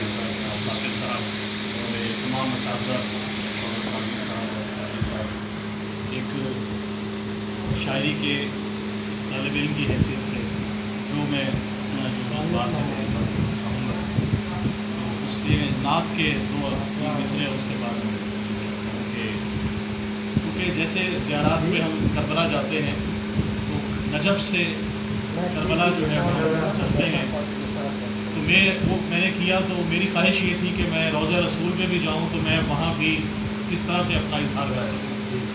کے ساتھ ثاقب صاحب اور تمام اساتذہ اور قاضی صاحب اور قاضی صاحب، ایک شاعری کے طالب علم کی حیثیت سے جو میں اپنا جو بات ہے کہوں گا، تو اس لیے نعت کے دو مصرے اس کے بعد میں کیونکہ جیسے زیارات میں ہم کربلا جاتے ہیں تو نجف سے کربلا جو ہے وہ چلتے ہیں، تو میں نے کیا تو میری خواہش یہ تھی کہ میں روضہ رسول پہ بھی جاؤں تو میں وہاں بھی کس طرح سے اپنا اظہار کر سکوں،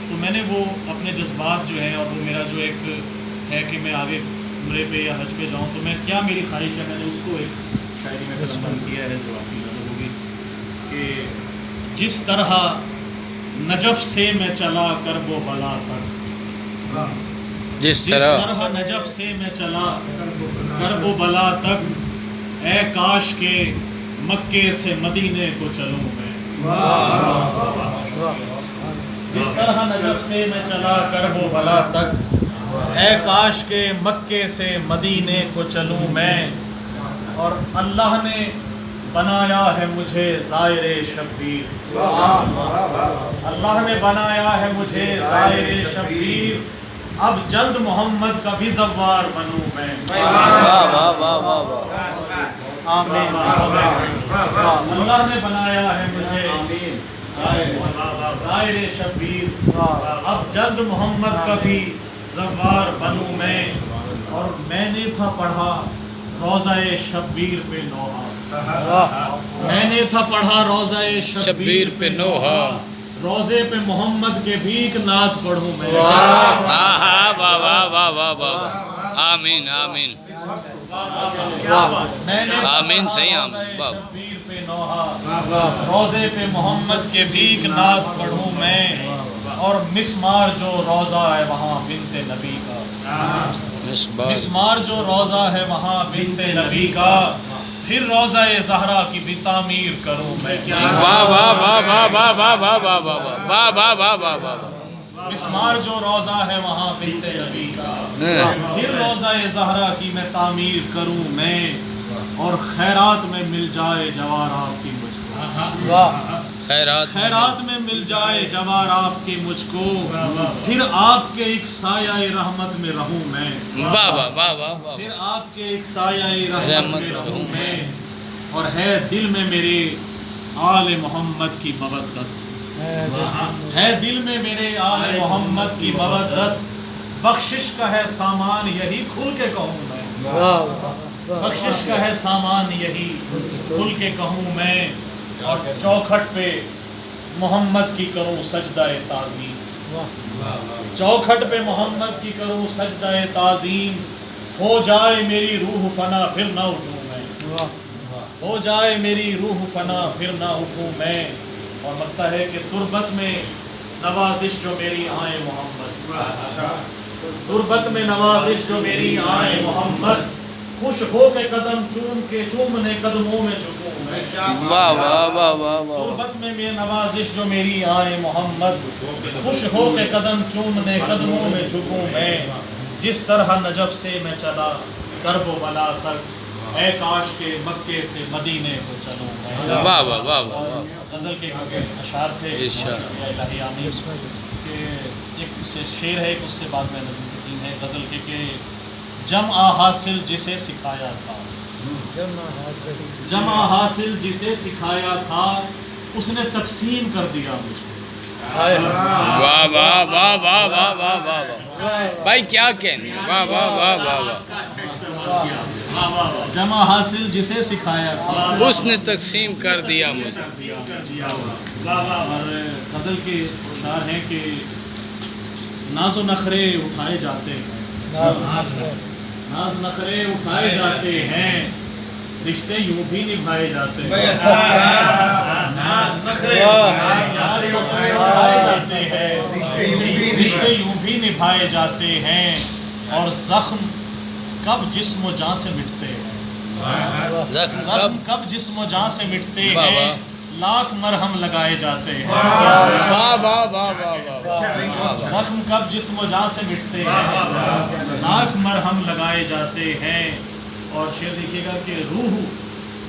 تو میں نے وہ اپنے جذبات جو ہیں اور وہ میرا جو ایک ہے کہ میں آگے عمرے پہ یا حج پہ جاؤں تو میں کیا میری خواہش ہے، میں نے اس کو ایک شاعری میں قسم کیا ہے جو آپ کی نظر ہوگی کہ جس طرح نجف سے میں چلا کرب و بلا تک، جس طرح نجف سے میں چلا کرب و بلا تک، اے کاش کے مکے سے مدینے کو چلوں میں، جس طرح نجف سے میں چلا کرب و بلا تک، اے کاش کے مکے سے مدینے کو چلوں میں، اور اللہ نے بنایا ہے مجھے زائر شبیر، اللہ نے بنایا ہے مجھے زائر شبیر، اب جلد محمد کا بھی زوار بنوں میں، آمین، اللہ نے بنایا ہے مجھے زائر شبیر، اب جلد محمد کا بھی زوار بنوں میں، اور میں نے تھا پڑھا روضہ شبیر پہ نوحہ، میں نے تھا پڑھا روضہ شبیر پہ نوحہ، روضے پہ محمد کے بھی ایک نعت پڑھوں میں، آمین آمین میں نے آمین صحیح روضہ شبیر پہ نوحہ، روضے پہ محمد کے بھی ایک نعت پڑھوں میں، اور مسمار جو روضہ ہے وہاں بنت نبی کا، مسمار جو روضہ ہے وہاں بنت نبی کا، پھر روضہ زہرا کی بھی تعمیر کروں میں، مسمار جو روضہ ہے وہاں بنت نبی کا، پھر روضہ زہرا کی میں تعمیر کروں میں، اور خیرات میں مل جائے جوارات کی مجھ کو، خیرات میں مل جائے جوارات کی مجھ کو، پھر آپ کے ایک سایہ رحمت میں رہوں میں، پھر آپ کے ایک سایہ رحمت میں رہوں میں، اور ہے دل میں میرے آل محمد کی مودت، ہے دل میں میرے آل محمد کی مودت، بخشش کا ہے سامان یہی کھل کے کہوں میں، بخشش کا ہے سامان یہی کھل کے کہوں میں، اور چوکھٹ پہ محمد کی کروں سجدہ تعظیم، چوکھٹ پہ محمد کی کروں سجدہ تعظیم، ہو جائے میری روح فنا پھر نہ اٹھوں میں، ہو جائے میری روح فنا پھر نہ اٹھوں میں، اور لگتا ہے کہ تربت میں نوازش جو میری آئے محمد، تربت میں نوازش جو میری آئے محمد، خوش ہو کے قدم چوم کے چومنے قدموں میں جھکوں میں، تربت میں نوازش جو میری آئے محمد، خوش ہو کے قدم چومنے قدموں میں جھکوں میں، جس طرح نجف سے میں چلا کرب و بلا تک، اے کاش کے مکے سے مدینے کو چلوں میں، غزل کے اشعار تھے الہی آمین، کہ ایک سے شعر ہے ایک اس سے بعد میں نظم کی تین ہے غزل کے کہ جمع حاصل جسے سکھایا تھا، جمع حاصل جسے سکھایا تھا، اس نے تقسیم کر دیا مجھ کو، واہ واہ واہ واہ واہ واہ واہ بھائی کیا کہنے، واہ واہ واہ واہ واہ، جمع حاصل جسے سکھایا تھا، اس نے تقسیم کر دیا مجھے، اور غزل کے اشعار ہیں کہ ناز و نخرے اٹھائے جاتے ہیں، ناز نخرے اٹھائے جاتے ہیں، رشتے یوں بھی نبھائے جاتے ہیں، ناز نخرے اٹھائے جاتے ہیں، رشتے یوں بھی نبھائے جاتے ہیں، اور زخم کب جسم و جان سے مٹتے ہیں، زخم کب جسم و جان سے مٹتے ہیں، لاکھ مرہم لگائے جاتے ہیں، زخم کب جسم و جان سے مٹتے ہیں، لاکھ مرہم لگائے جاتے ہیں، اور شعر دیکھیے گا کہ روح